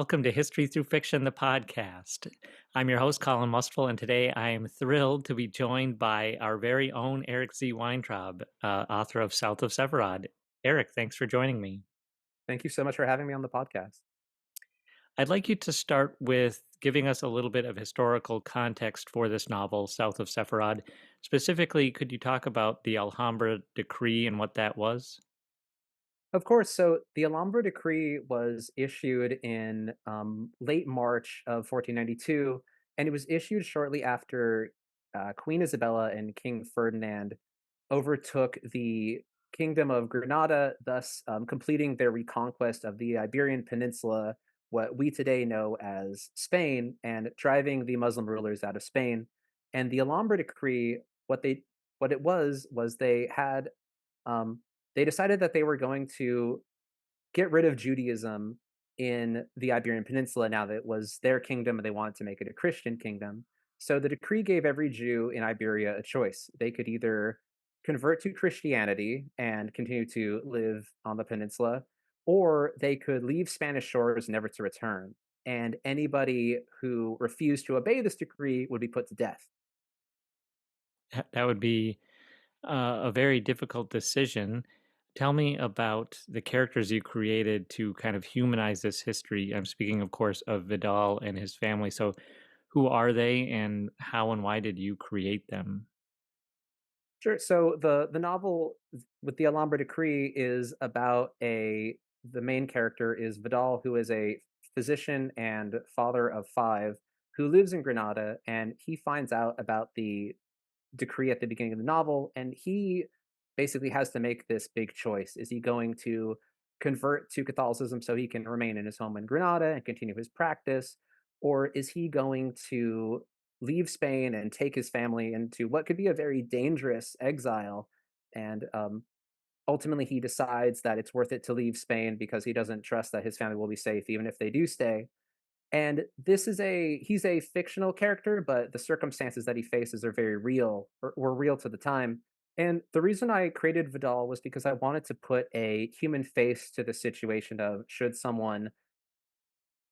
welcome to History Through Fiction, the podcast. I'm your host, Colin Mustful, and today I am thrilled to be joined by our very own Eric Z. Weintraub, author of South of Sephiroth. Eric, thanks for joining me. Thank you so much for having me on the podcast. I'd like you to start with giving us a little bit of historical context for this novel, South of Sephiroth. Specifically, could you talk about the Alhambra Decree and what that was? Of course, so the Alhambra Decree was issued in late March of 1492, and it was issued shortly after Queen Isabella and King Ferdinand overtook the Kingdom of Granada, thus completing their reconquest of the Iberian Peninsula, what we today know as Spain, and driving the Muslim rulers out of Spain. And the Alhambra Decree, what it was um, they decided that they were going to get rid of Judaism in the Iberian Peninsula now that it was their kingdom and they wanted to make it a Christian kingdom. So the decree gave every Jew in Iberia a choice. They could either convert to Christianity and continue to live on the peninsula, or they could leave Spanish shores never to return. And anybody who refused to obey this decree would be put to death. That would be a very difficult decision. Tell me about the characters you created to kind of humanize this history. I'm speaking, of course, of Vidal and his family. So, who are they, and how and why did you create them? Sure. So the novel with the Alhambra Decree is about a the main character is Vidal, who is a physician and father of five, who lives in Granada, and he finds out about the decree at the beginning of the novel, and he basically has to make this big choice. Is he going to convert to Catholicism so he can remain in his home in Granada and continue his practice? Or is he going to leave Spain and take his family into what could be a very dangerous exile? And ultimately, he decides that it's worth it to leave Spain because he doesn't trust that his family will be safe, even if they do stay. And he's a fictional character, but the circumstances that he faces are very real or were real to the time. And the reason I created Vidal was because I wanted to put a human face to the situation of should someone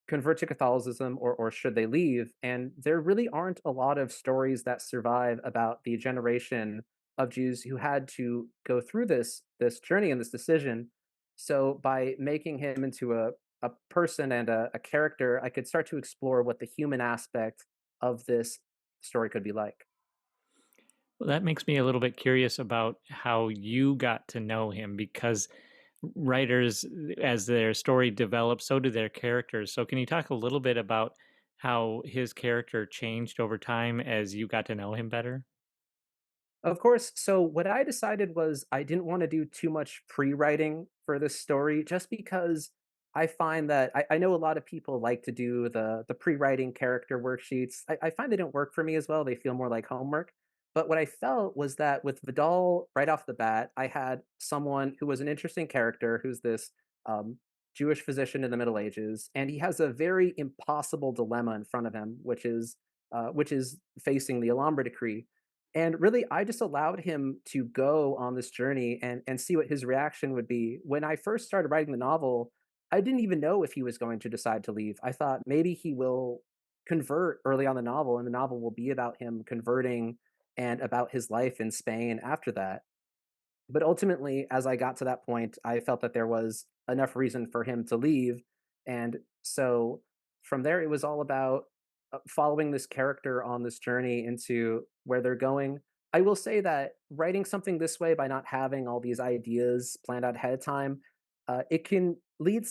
convert to Catholicism or should they leave? And there really aren't a lot of stories that survive about the generation of Jews who had to go through this journey and this decision. So by making him into a person and a character, I could start to explore what the human aspect of this story could be like. Well, that makes me a little bit curious about how you got to know him because writers, as their story develops, so do their characters. So, can you talk a little bit about how his character changed over time as you got to know him better? Of course. So what I decided was I didn't want to do too much pre-writing for this story, just because I find that I know a lot of people like to do the pre-writing character worksheets. I find they don't work for me as well. They feel more like homework. But what I felt was that with Vidal, right off the bat, I had someone who was an interesting character, who's this um, Jewish physician in the Middle Ages, and he has a very impossible dilemma in front of him, which is facing the Alhambra decree. And really, I just allowed him to go on this journey and see what his reaction would be. When I first started writing the novel, I didn't even know if he was going to decide to leave. I thought maybe he will convert early on the novel, and the novel will be about him converting and about his life in Spain after that. But ultimately, as I got to that point, I felt that there was enough reason for him to leave. And so from there, it was all about following this character on this journey into where they're going. I will say that writing something this way by not having all these ideas planned out ahead of time, it could lead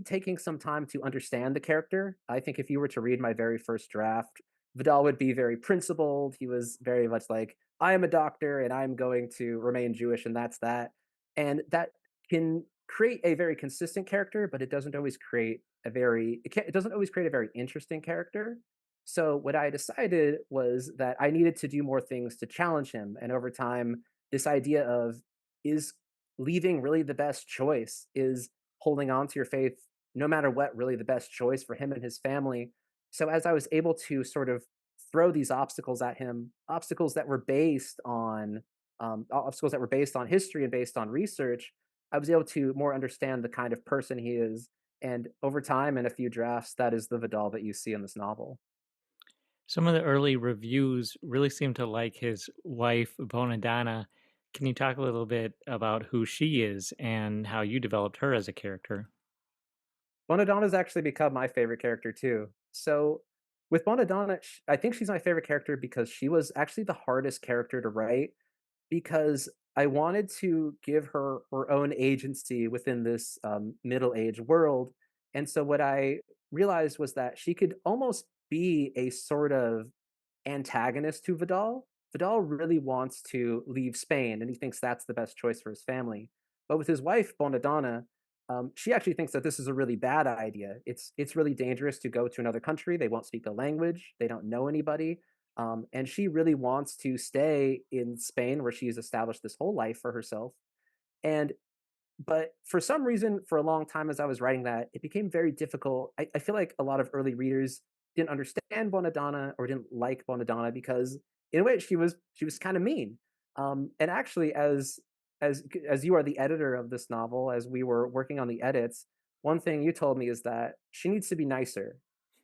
taking some time to understand the character. I think if you were to read my very first draft, Vidal would be very principled. He was very much like, I am a doctor and I'm going to remain Jewish, and that's that. And that can create a very consistent character, but it doesn't always create a very interesting character. So what I decided was that I needed to do more things to challenge him. And over time, this idea of is leaving really the best choice? Is holding on to your faith no matter what really the best choice for him and his family? So as I was able to sort of throw these obstacles at him, obstacles that were based on history and based on research, I was able to more understand the kind of person he is And over time and a few drafts, that is the Vidal that you see in this novel. Some of the early reviews really seem to like his wife, Bonadonna. Can you talk a little bit about who she is and how you developed her as a character? Bonadonna's actually become my favorite character too. So with Bonadonna, I think she's my favorite character because she was actually the hardest character to write because I wanted to give her her own agency within this middle-aged world. And so what I realized was that she could almost be a sort of antagonist to Vidal. Vidal really wants to leave Spain, and he thinks that's the best choice for his family. But with his wife Bonadonna, she actually thinks that this is a really bad idea. It's really dangerous to go to another country. They won't speak the language. They don't know anybody, and she really wants to stay in Spain, where she's established this whole life for herself. And but for some reason, for a long time as I was writing that, it became very difficult. I feel like a lot of early readers didn't understand Bonadonna or didn't like Bonadonna because in a way she was kind of mean. And actually, as you are the editor of this novel, as we were working on the edits, one thing you told me is that she needs to be nicer.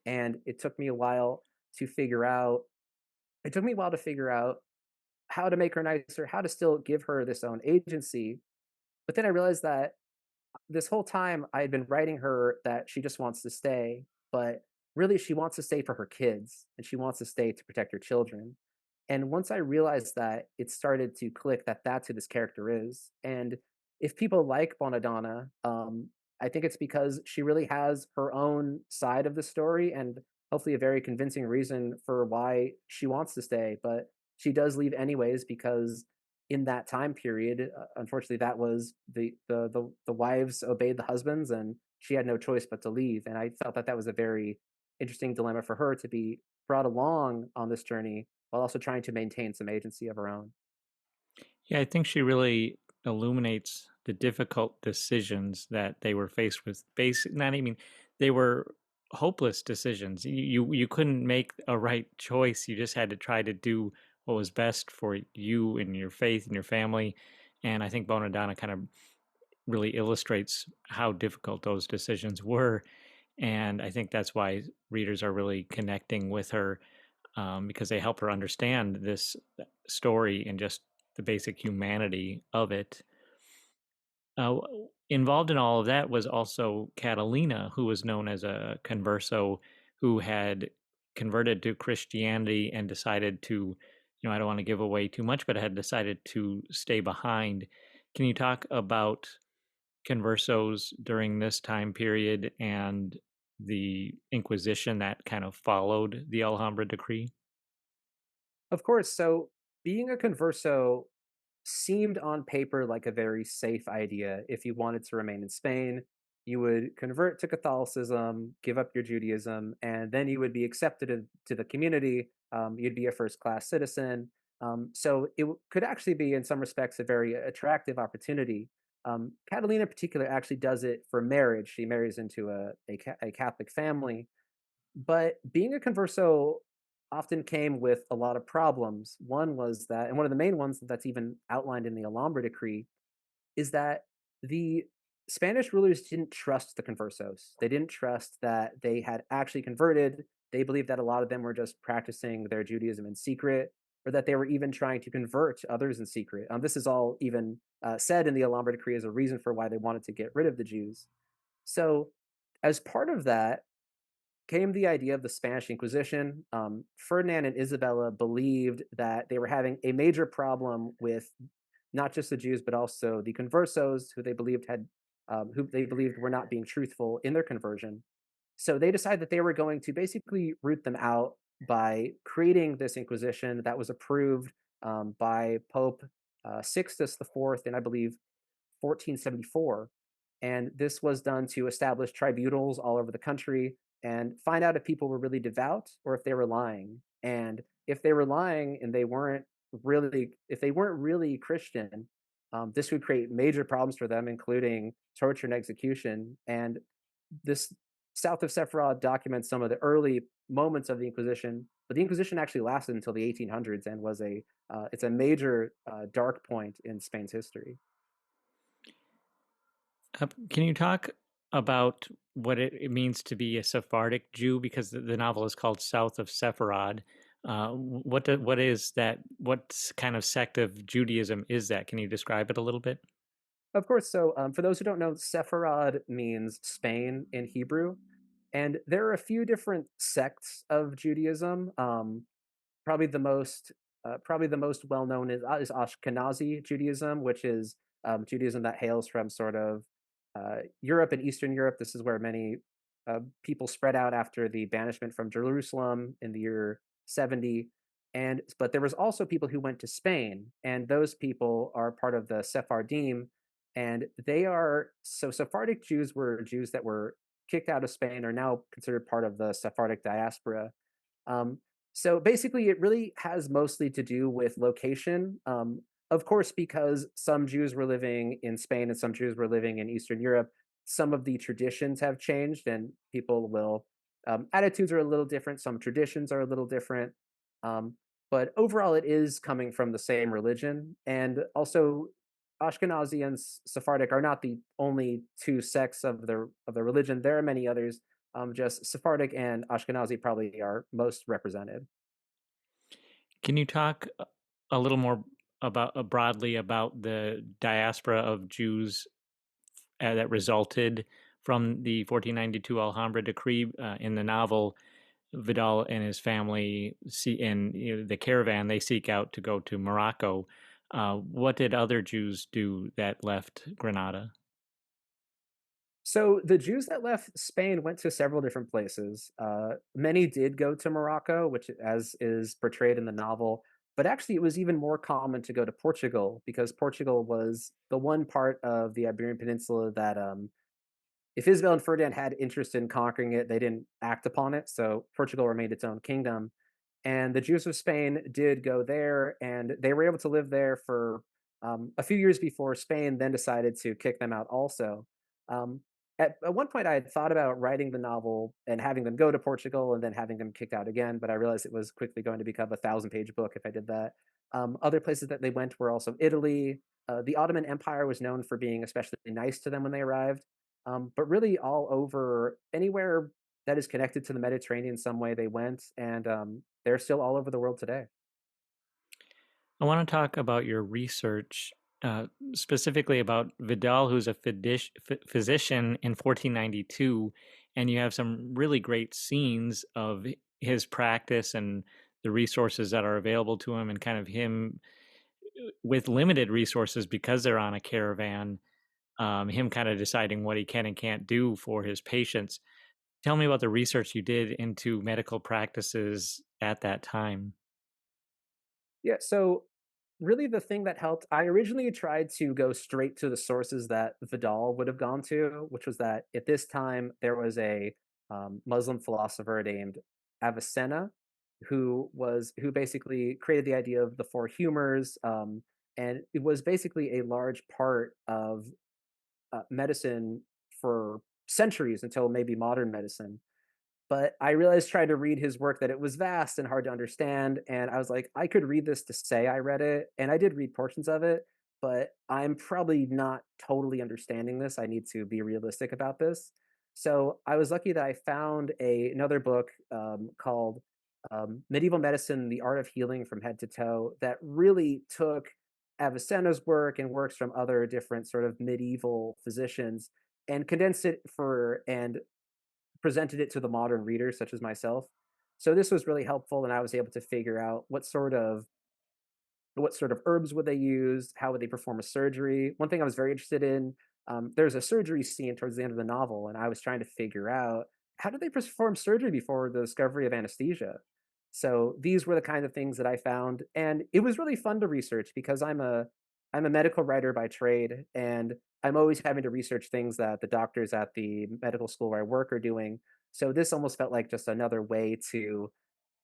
And it took me a while to figure out. It took me a while to figure out how to make her nicer, how to still give her this own agency. But then I realized that this whole time I had been writing her that she just wants to stay, but really she wants to stay for her kids and she wants to stay to protect her children. And once I realized that, it started to click that that's who this character is. And if people like Bonadonna, I think it's because she really has her own side of the story and hopefully a very convincing reason for why she wants to stay. But she does leave anyways because in that time period, unfortunately, that was the wives obeyed the husbands, and she had no choice but to leave. And I felt that that was a very interesting dilemma for her to be brought along on this journey while also trying to maintain some agency of her own. Yeah, I think she really illuminates the difficult decisions that they were faced with. Not even they were hopeless decisions. You couldn't make a right choice. You just had to try to do what was best for you and your faith and your family. And I think Bonadonna kind of really illustrates how difficult those decisions were. And I think that's why readers are really connecting with her, because they help her understand this story and just the basic humanity of it. Uh, Involved in all of that was also Catalina, who was known as a converso who had converted to Christianity and decided to, I don't want to give away too much, but had decided to stay behind. Can you talk about conversos during this time period and the Inquisition that kind of followed the Alhambra decree? Of course, so being a converso seemed on paper like a very safe idea. If you wanted to remain in Spain, you would convert to Catholicism, give up your Judaism, and then you would be accepted into the community. You'd be a first class citizen. So it could actually be, in some respects, a very attractive opportunity. Catalina, in particular, actually does it for marriage. She marries into a Catholic family, but being a converso often came with a lot of problems. One was that, and one of the main ones that's even outlined in the Alhambra decree, is that the Spanish rulers didn't trust the conversos. They didn't trust that they had actually converted. They believed that a lot of them were just practicing their Judaism in secret, or that they were even trying to convert others in secret. This is all even said in the Alhambra decree as a reason for why they wanted to get rid of the Jews. So, as part of that, came the idea of the Spanish Inquisition. Ferdinand and Isabella believed that they were having a major problem with not just the Jews, but also the conversos, who they believed were not being truthful in their conversion. So they decided that they were going to basically root them out by creating this Inquisition that was approved by Pope Sixtus IV, and I believe 1474. And this was done to establish tribunals all over the country and find out if people were really devout or if they were lying. And if they were lying and if they weren't really Christian, this would create major problems for them, including torture and execution. And this South of Sepharad documents some of the early moments of the Inquisition, but the Inquisition actually lasted until the 1800s and was it's a major dark point in Spain's history. Can you talk about what it means to be a Sephardic Jew? Because the novel is called South of Sepharad. What is that? What kind of sect of Judaism is that? Can you describe it a little bit? Of course. So, for those who don't know, Sepharad means Spain in Hebrew, and there are a few different sects of Judaism. Probably the most well known is Ashkenazi Judaism, which is Judaism that hails from sort of Europe and Eastern Europe. This is where many people spread out after the banishment from Jerusalem in the year 70. And but there was also people who went to Spain, and those people are part of the Sephardim, and they are so Sephardic Jews were Jews that were kicked out of Spain are now considered part of the Sephardic diaspora. um, so basically, it really has mostly to do with location. Of course, because some Jews were living in Spain and some Jews were living in Eastern Europe, some of the traditions have changed, and people will attitudes are a little different. Some traditions are a little different, um, but overall, it is coming from the same religion. And also, Ashkenazi and Sephardic are not the only two sects of the religion. There are many others. Just Sephardic and Ashkenazi probably are most represented. Can you talk a little more about broadly about the diaspora of Jews that resulted from the 1492 Alhambra decree in the novel? Vidal and his family see in the caravan they seek out to go to Morocco. What did other Jews do that left Granada? So the Jews that left Spain went to several different places. Many did go to Morocco, which, as is portrayed in the novel, but actually it was even more common to go to Portugal because Portugal was the one part of the Iberian Peninsula that if Isabel and Ferdinand had interest in conquering it, they didn't act upon it. So Portugal remained its own kingdom. And the Jews of Spain did go there, and they were able to live there for a few years before Spain then decided to kick them out also. Um, at one point, I had thought about writing the novel and having them go to Portugal and then having them kicked out again, but I realized it was quickly going to become a thousand-page book if I did that. Other places that they went were also Italy. The Ottoman Empire was known for being especially nice to them when they arrived, but really all over anywhere that is connected to the Mediterranean some way they went, and they're still all over the world today. I want to talk about your research, specifically about Vidal, who's a physician in 1492, and you have some really great scenes of his practice and the resources that are available to him, and kind of him with limited resources because they're on a caravan, him kind of deciding what he can and can't do for his patients. Tell me about the research you did into medical practices at that time. Yeah, so really the thing that helped, I originally tried to go straight to the sources that Vidal would have gone to, which was that at this time there was a Muslim philosopher named Avicenna who basically created the idea of the four humors, and it was basically a large part of medicine for centuries until maybe modern medicine. But I realized trying to read his work that it was vast and hard to understand, and I was like, I could read this to say I read it, and I did read portions of it, but I'm probably not totally understanding this. I need to be realistic about this. So I was lucky that I found another book called Medieval Medicine: The Art of Healing from Head to Toe that really took Avicenna's work and works from other different sort of medieval physicians and condensed it for and presented it to the modern reader, such as myself. So this was really helpful, and I was able to figure out what sort of herbs would they use, how would they perform a surgery. One thing I was very interested in, there's a surgery scene towards the end of the novel, and I was trying to figure out how did they perform surgery before the discovery of anesthesia. So these were the kind of things that I found, and it was really fun to research because I'm a medical writer by trade, and I'm always having to research things that the doctors at the medical school where I work are doing. So this almost felt like just another way to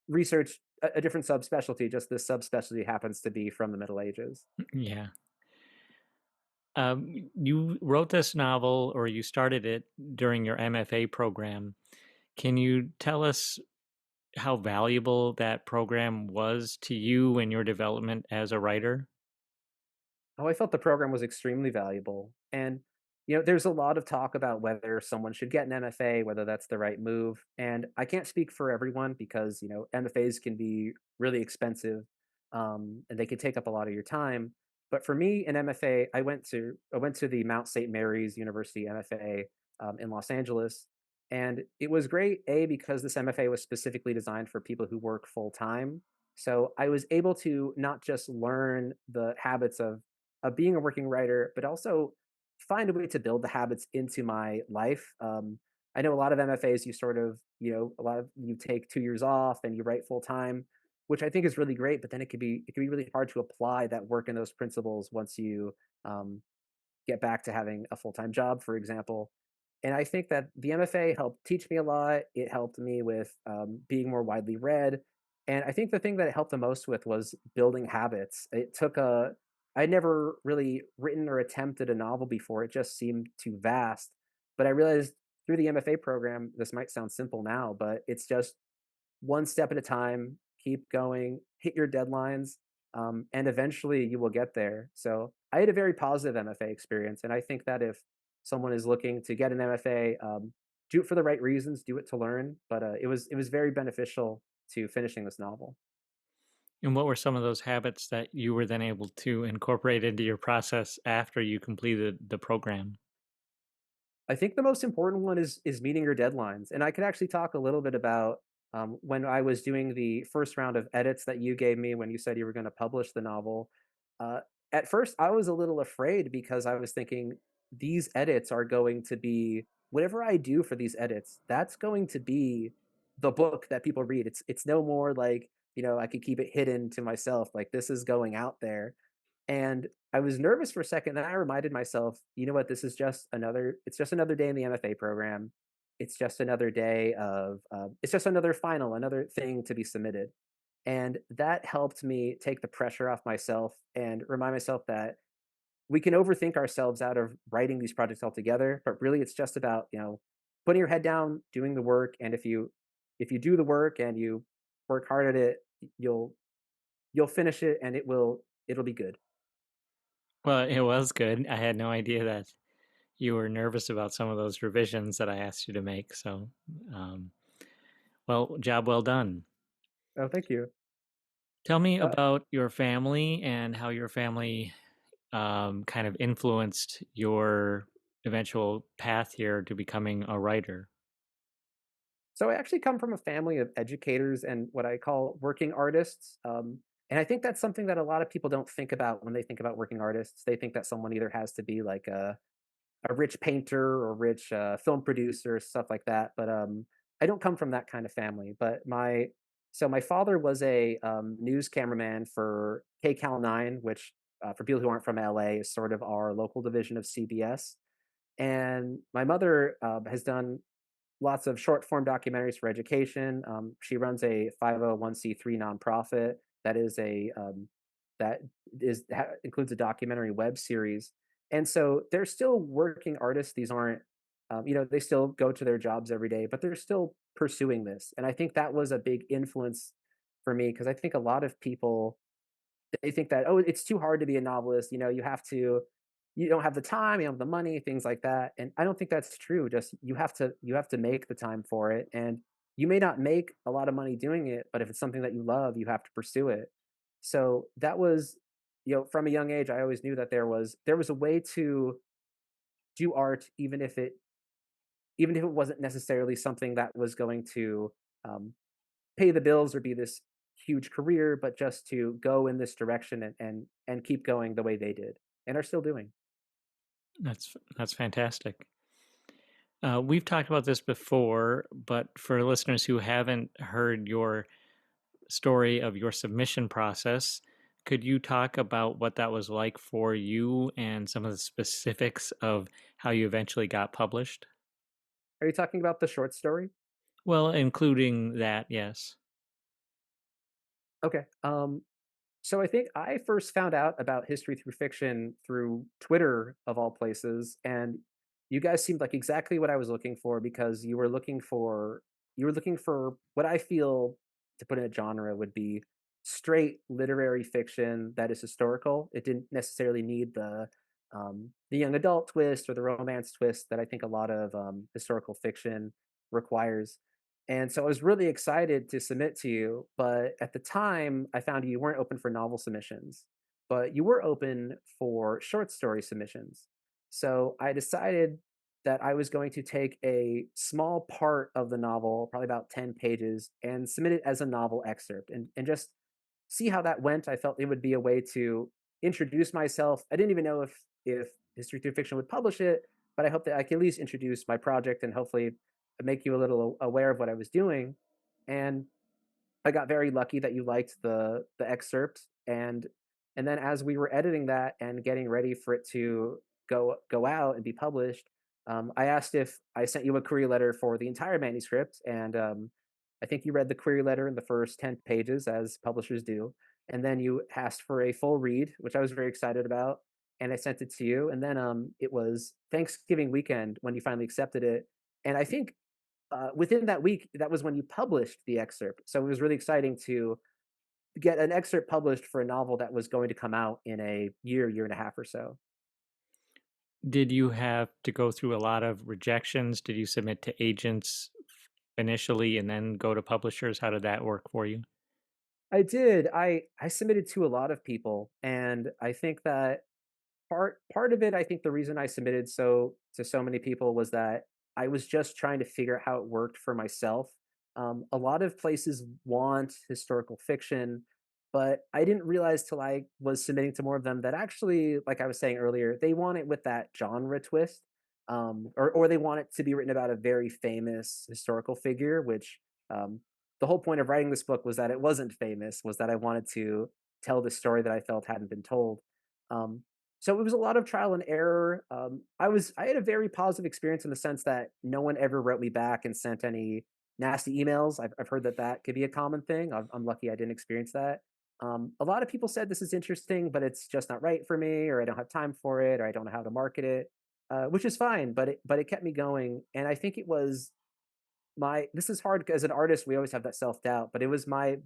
research a different subspecialty, just this subspecialty happens to be from the Middle Ages. Yeah. You wrote this novel, or you started it during your MFA program. Can you tell us how valuable that program was to you and your development as a writer? Oh, I felt the program was extremely valuable, and there's a lot of talk about whether someone should get an MFA, whether that's the right move. And I can't speak for everyone because, MFAs can be really expensive, and they can take up a lot of your time. But for me, an MFA, I went to the Mount St. Mary's University MFA in Los Angeles, and it was great. A because this MFA was specifically designed for people who work full time, so I was able to not just learn the habits of being a working writer, but also find a way to build the habits into my life. I know a lot of MFAs, you sort of, a lot of you take 2 years off and you write full time, which I think is really great. But then it can be really hard to apply that work and those principles once you um, get back to having a full time job, for example. And I think that the MFA helped teach me a lot. It helped me with being more widely read. And I think the thing that it helped the most with was building habits. I'd never really written or attempted a novel before. It just seemed too vast. But I realized through the MFA program, this might sound simple now, but it's just one step at a time, keep going, hit your deadlines, and eventually you will get there. So I had a very positive MFA experience, and I think that if someone is looking to get an MFA, do it for the right reasons, do it to learn. But it was very beneficial to finishing this novel. And what were some of those habits that you were then able to incorporate into your process after you completed the program? I think the most important one is meeting your deadlines, and I could actually talk a little bit about when I was doing the first round of edits that you gave me when you said you were going to publish the novel. Uh, at first, I was a little afraid because I was thinking these edits are going to be whatever I do for these edits. That's going to be the book that people read. It's no more like I could keep it hidden to myself. Like this is going out there, and I was nervous for a second, and I reminded myself, "You know what? This is just another it's just another day in the MFA program. It's just another day of, it's just another final, another thing to be submitted." And that helped me take the pressure off myself and remind myself that we can overthink ourselves out of writing these projects altogether, but really it's just about, putting your head down, doing the work, and if you do the work and you work hard at it, you'll finish it and it'll be good. Well, it was good. I had no idea that you were nervous about some of those revisions that I asked you to make. So, um, well, job well done. Oh, thank you. Tell me Uh, about your family and how your family kind of influenced your eventual path here to becoming a writer. So I actually come from a family of educators and what I call working artists. And I think that's something that a lot of people don't think about when they think about working artists. They think that someone either has to be like a rich painter or rich film producer, stuff like that. But I don't come from that kind of family. But my father was a news cameraman for KCAL 9, which for people who aren't from LA is sort of our local division of CBS. And my mother has done lots of short form documentaries for education. She runs a 501(c)(3) nonprofit that includes a documentary web series. And so they're still working artists. These aren't, they still go to their jobs every day, but they're still pursuing this. And I think that was a big influence for me because I think a lot of people they think that, "Oh, it's too hard to be a novelist, you don't have the time, you don't have the money," things like that, and I don't think that's true, just you have to make the time for it, and you may not make a lot of money doing it, but if it's something that you love, you have to pursue it. So, that was from a young age, I always knew that there was a way to do art even if it wasn't necessarily something that was going to, um, pay the bills or be this huge career, but just to go in this direction and keep going the way they did and are still doing. That's fantastic. We've talked about this before, but for listeners who haven't heard your story of your submission process, could you talk about what that was like for you and some of the specifics of how you eventually got published? Are you talking about the short story? Well, including that, yes. Okay. So I think I first found out about history through fiction through Twitter of all places, and you guys seemed like exactly what I was looking for because you were looking for what I feel to put in a genre would be straight literary fiction that is historical. It didn't necessarily need the young adult twist or the romance twist that I think a lot of historical fiction requires. And so I was really excited to submit to you, but at the time I found you weren't open for novel submissions, but you were open for short story submissions. So I decided that I was going to take a small part of the novel, probably about 10 pages, and submit it as a novel excerpt and just see how that went. I felt it would be a way to introduce myself. I didn't even know if History Through Fiction would publish it, but I hope that I could at least introduce my project and hopefully make you a little aware of what I was doing. And I got very lucky that you liked the excerpt, and then as we were editing that and getting ready for it to go out and be published, I asked if I sent you a query letter for the entire manuscript, and I think you read the query letter in the first 10 pages, as publishers do, and then you asked for a full read, which I was very excited about, and I sent it to you, and then it was Thanksgiving weekend when you finally accepted it, and I think within that week, that was when you published the excerpt. So it was really exciting to get an excerpt published for a novel that was going to come out in a year, year and a half or so. Did you have to go through a lot of rejections? Did you submit to agents initially and then go to publishers? How did that work for you? I did. I submitted to a lot of people, and I think that part of it, I think the reason I submitted to so many people was that I was just trying to figure out how it worked for myself. A lot of places want historical fiction, but I didn't realize till I was submitting to more of them that actually, like I was saying earlier, they want it with that genre twist, or they want it to be written about a very famous historical figure. Which the whole point of writing this book was that it wasn't famous, was that I wanted to tell the story that I felt hadn't been told. Um, so it was a lot of trial and error. I had a very positive experience in the sense that no one ever wrote me back and sent any nasty emails. I've heard that that could be a common thing. I'm lucky I didn't experience that. A lot of people said this is interesting, but it's just not right for me, or I don't have time for it, or I don't know how to market it, which is fine. But it kept me going, and I think it was my. This is hard as an artist. We always have that self doubt, but it was my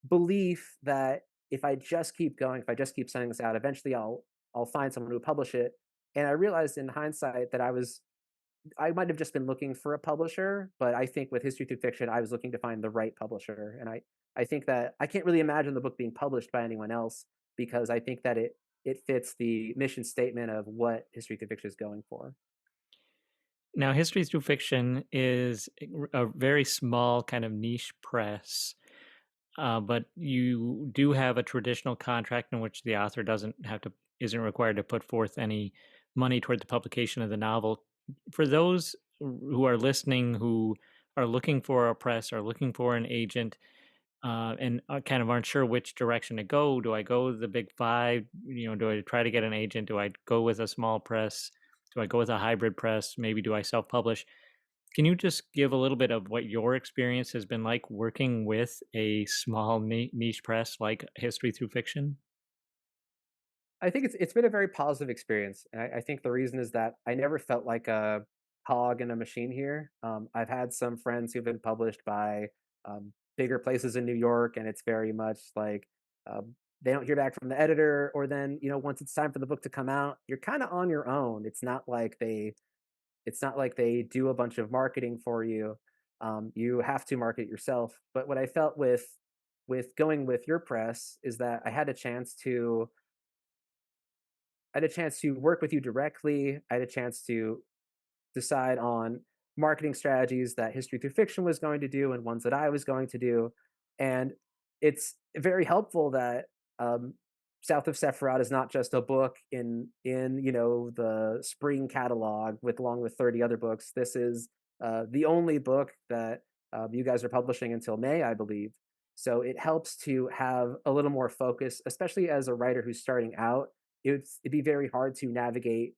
belief that if I just keep going, if I just keep sending this out, eventually I'll find someone who will publish it. And I realized in hindsight that I might have just been looking for a publisher, but I think with History Through Fiction, I was looking to find the right publisher. And I think that I can't really imagine the book being published by anyone else because I think that it fits the mission statement of what History Through Fiction is going for. Now, History Through Fiction is a very small kind of niche press, but you do have a traditional contract in which the author isn't required to put forth any money toward the publication of the novel. For those who are listening who are looking for a press or looking for an agent, and kind of aren't sure which direction to go. Do I go with the big five? Do I try to get an agent? Do I go with a small press? Do I go with a hybrid press? Maybe do I self publish? Can you just give a little bit of what your experience has been like working with a small niche press like History Through Fiction? I think it's been a very positive experience, and I think the reason is that I never felt like a cog in a machine here. I've had some friends who've been published by bigger places in New York, and it's very much like they don't hear back from the editor, or then once it's time for the book to come out, you're kind of on your own. It's not like they do a bunch of marketing for you. You have to market yourself. But what I felt with going with your press is that I had a chance to work with you directly. I had a chance to decide on marketing strategies that History Through Fiction was going to do and ones that I was going to do. And it's very helpful that um, South of Sephiroth is not just a book in the spring catalog with along with 30 other books. This is the only book that you guys are publishing until May, I believe. So it helps to have a little more focus, especially as a writer who's starting out. It'd be very hard to navigate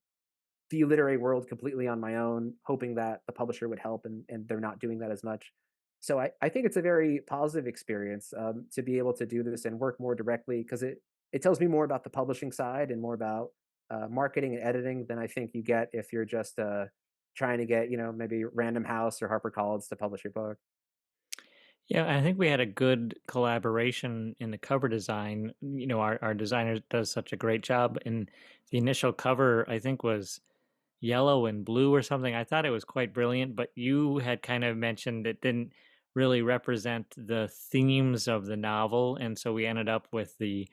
the literary world completely on my own, hoping that the publisher would help, and they're not doing that as much. So I think it's a very positive experience to be able to do this and work more directly because it tells me more about the publishing side and more about marketing and editing than I think you get if you're just trying to get maybe Random House or HarperCollins to publish your book. Yeah, I think we had a good collaboration in the cover design. Our designer does such a great job. And the initial cover, I think, was yellow and blue or something. I thought it was quite brilliant, but you had kind of mentioned it didn't really represent the themes of the novel, and so we ended up with the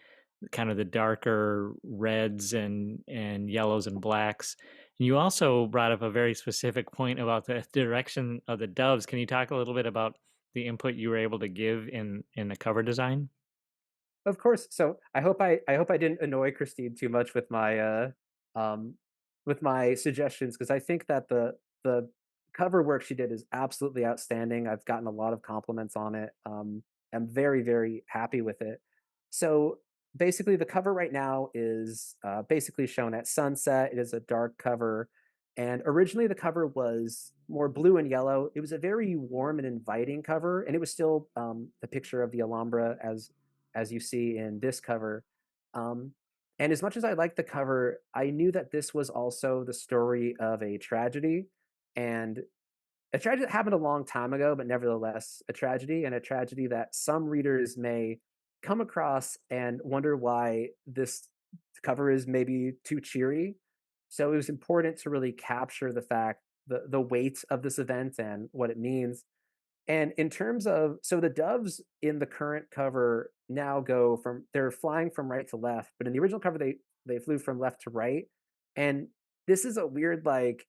kind of the darker reds and yellows and blacks. And you also brought up a very specific point about the direction of the doves. Can you talk a little bit about the input you were able to give in the cover design? Of course. So I hope I didn't annoy Christine too much um with my suggestions, because I think that the cover work she did is absolutely outstanding. I've gotten a lot of compliments on it. I'm very, very happy with it. So basically the cover right now is basically shown at sunset. It is a dark cover. And originally the cover was more blue and yellow. It was a very warm and inviting cover, and it was still the picture of the Alhambra as you see in this cover. Um, and as much as I liked the cover, I knew that this was also the story of a tragedy, and a tragedy that happened a long time ago, but nevertheless a tragedy, and a tragedy that some readers may come across and wonder why this cover is maybe too cheery. So it was important to really capture the weight of this event and what it means. And in terms of, so the doves in the current cover now go from, they're flying from right to left, but in the original cover they flew from left to right. And this is a weird like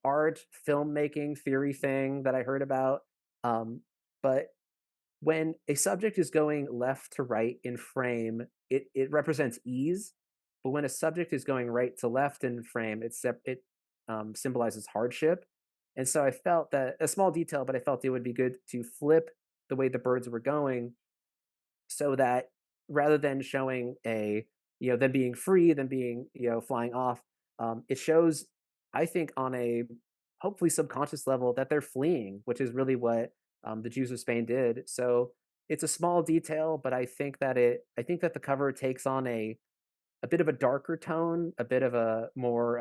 art filmmaking theory thing that I heard about. But when a subject is going left to right in frame, it represents ease. But when a subject is going right to left in frame, it symbolizes hardship. And so I felt that a small detail, but I felt it would be good to flip the way the birds were going, so that rather than showing them being free, them being, flying off, it shows, I think, on a hopefully subconscious level, that they're fleeing, which is really what the Jews of Spain did. So it's a small detail, but I think that the cover takes on a bit of a darker tone, a bit of a more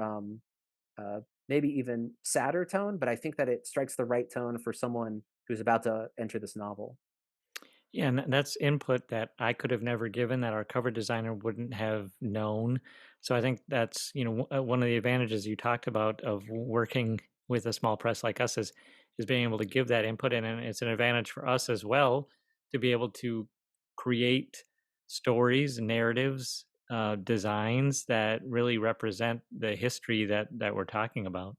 uh, maybe even sadder tone, but I think that it strikes the right tone for someone who's about to enter this novel. Yeah, and that's input that I could have never given, that our cover designer wouldn't have known. So I think that's, one of the advantages you talked about of working with a small press like us is being able to give that input, and it's an advantage for us as well to be able to create stories, narratives, designs that really represent the history that we're talking about.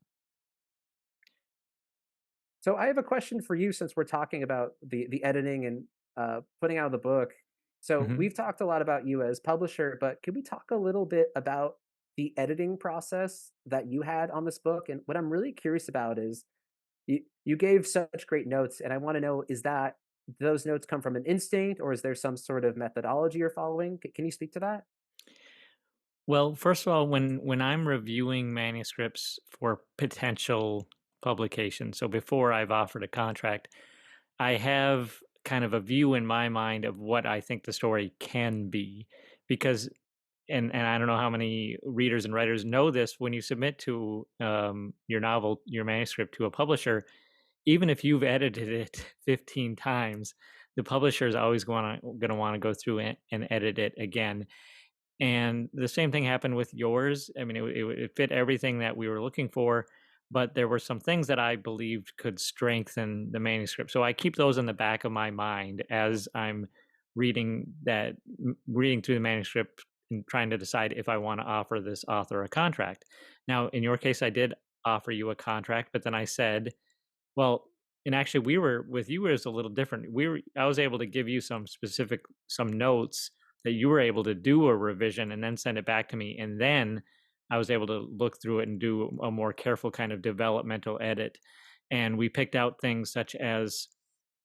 So I have a question for you, since we're talking about the editing and putting out the book. So Mhm. we've talked a lot about you as publisher, but could we talk a little bit about the editing process that you had on this book? And what I'm really curious about is, you gave such great notes, and I want to know, is that those notes come from an instinct, or is there some sort of methodology you're following? Can you speak to that? Well, first of all, when I'm reviewing manuscripts for potential publication, so before I've offered a contract, I have kind of a view in my mind of what I think the story can be. Because and I don't know how many readers and writers know this, when you submit to your novel, your manuscript to a publisher, even if you've edited it 15 times, the publisher is always going to want to go through and edit it again. And the same thing happened with yours. I mean, it fit everything that we were looking for, but there were some things that I believed could strengthen the manuscript. So I keep those in the back of my mind as I'm reading through the manuscript and trying to decide if I want to offer this author a contract. Now, in your case, I did offer you a contract, but then I said, well, and actually we were with you, it was a little different. I was able to give you some notes that you were able to do a revision and then send it back to me. And then I was able to look through it and do a more careful kind of developmental edit. And we picked out things such as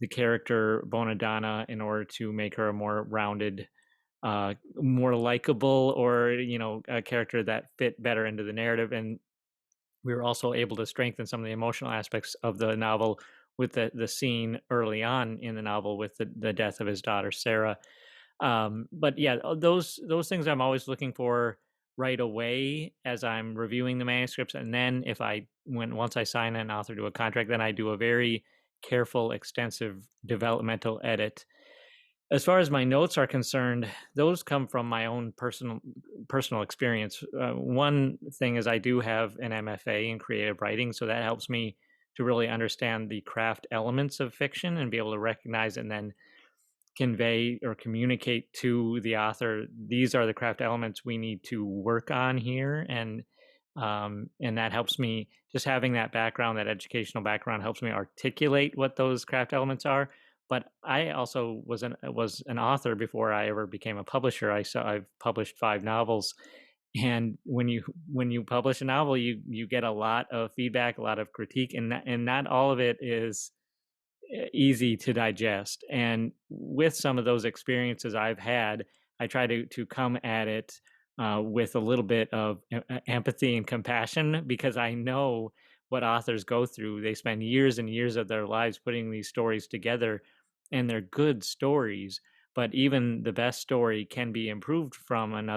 the character Bonadonna in order to make her a more rounded, more likable, or, a character that fit better into the narrative. And we were also able to strengthen some of the emotional aspects of the novel with the scene early on in the novel with the death of his daughter Sarah. But yeah, those things I'm always looking for right away as I'm reviewing the manuscripts, and then if I when once I sign an author to a contract, then I do a very careful, extensive developmental edit. As far as my notes are concerned, those come from my own personal experience. One thing is I do have an MFA in creative writing, so that helps me to really understand the craft elements of fiction and be able to recognize and then convey or communicate to the author, these are the craft elements we need to work on here. And that helps me, just having that background, that educational background, helps me articulate what those craft elements are. But I also was an author before I ever became a publisher. I've published 5 novels, and when you publish a novel, you get a lot of feedback, a lot of critique, and not all of it is easy to digest. And with some of those experiences I've had, I try to come at it with a little bit of empathy and compassion, because I know what authors go through. They spend years and years of their lives putting these stories together, and they're good stories. But even the best story can be improved from an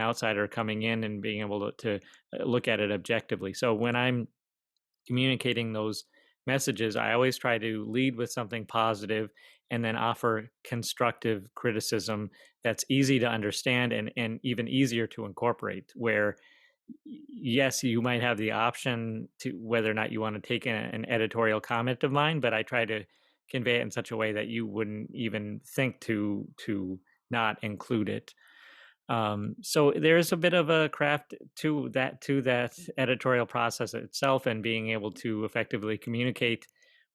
outsider coming in and being able to look at it objectively. So when I'm communicating those messages, I always try to lead with something positive and then offer constructive criticism that's easy to understand and even easier to incorporate. Where, yes, you might have the option to whether or not you want to take an editorial comment of mine, but I try to convey it in such a way that you wouldn't even think to not include it. So there's a bit of a craft to that editorial process itself, and being able to effectively communicate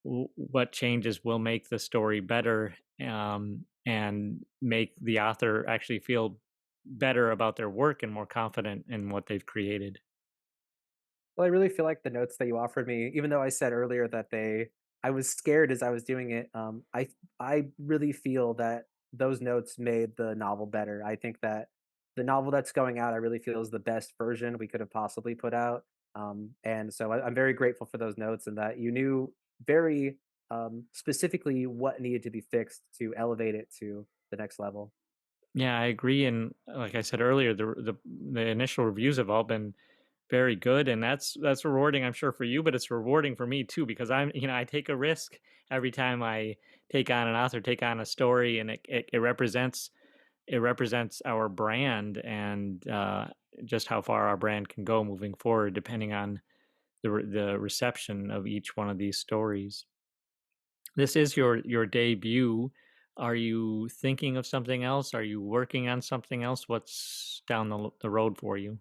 what changes will make the story better, and make the author actually feel better about their work and more confident in what they've created. Well, I really feel like the notes that you offered me, even though I said earlier that I was scared as I was doing it, I really feel that those notes made the novel better. I think that the novel that's going out, I really feel is the best version we could have possibly put out. And so I'm very grateful for those notes and that you knew very specifically what needed to be fixed to elevate it to the next level. Yeah, I agree. And like I said earlier, the initial reviews have all been very good, and that's rewarding, I'm sure, for you, but it's rewarding for me too, because I take a risk every time I take on an author, take on a story, and it represents our brand, and just how far our brand can go moving forward, depending on the reception of each one of these stories. This is your debut. Are you thinking of something else? Are you working on something else? What's down the road for you?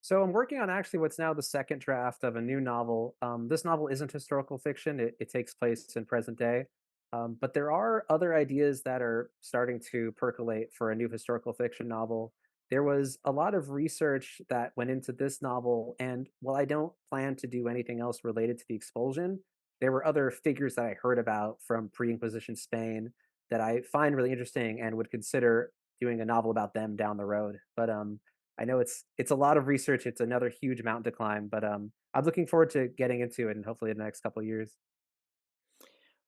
So I'm working on actually what's now the second draft of a new novel. This novel isn't historical fiction; it takes place in present day. But there are other ideas that are starting to percolate for a new historical fiction novel. There was a lot of research that went into this novel, and while I don't plan to do anything else related to the expulsion, there were other figures that I heard about from pre-Inquisition Spain that I find really interesting and would consider doing a novel about them down the road. But I know it's a lot of research. It's another huge mountain to climb, but I'm looking forward to getting into it and hopefully in the next couple of years.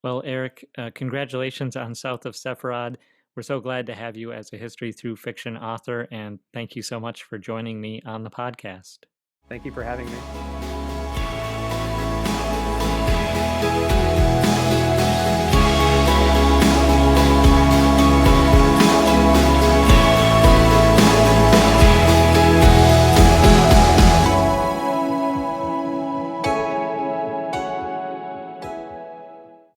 Well, Eric, congratulations on South of Sephiroth. We're so glad to have you as a history through fiction author, and thank you so much for joining me on the podcast. Thank you for having me.